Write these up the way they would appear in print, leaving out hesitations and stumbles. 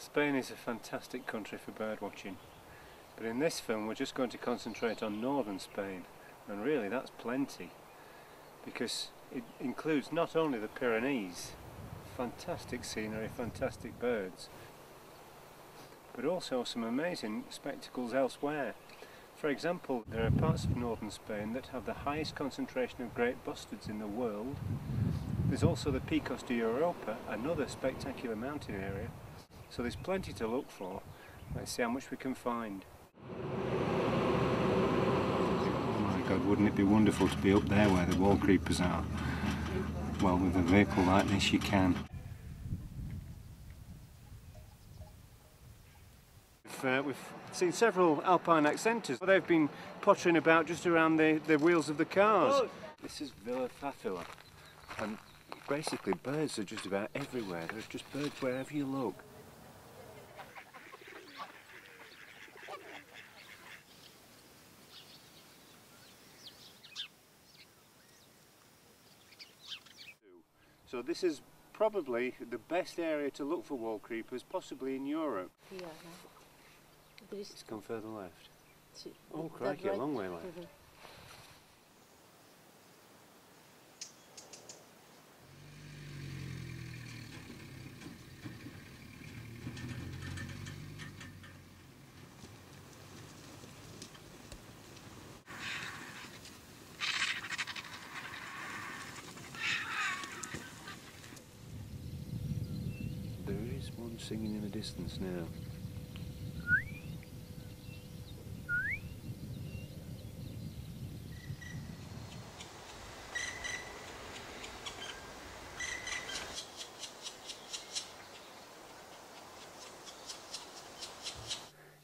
Spain is a fantastic country for bird watching, but in this film we're just going to concentrate on northern Spain, and really that's plenty, because it includes not only the Pyrenees, fantastic scenery, fantastic birds, but also some amazing spectacles elsewhere. For example, there are parts of northern Spain that have the highest concentration of great bustards in the world. There's also the Picos de Europa, another spectacular mountain area. So there's plenty to look for. Let's see how much we can find. Oh my God, wouldn't it be wonderful to be up there where the wall creepers are? Well, with a vehicle like this you can. We've seen several alpine accenters. They've been pottering about just around the wheels of the cars. This is Villa Fafila, and basically birds are just about everywhere. There's just birds wherever you look. So this is probably the best area to look for wall creepers, possibly in Europe. Yeah. It's gone further left. Oh crikey, a long way left. There is one singing in the distance now.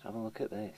Have a look at this.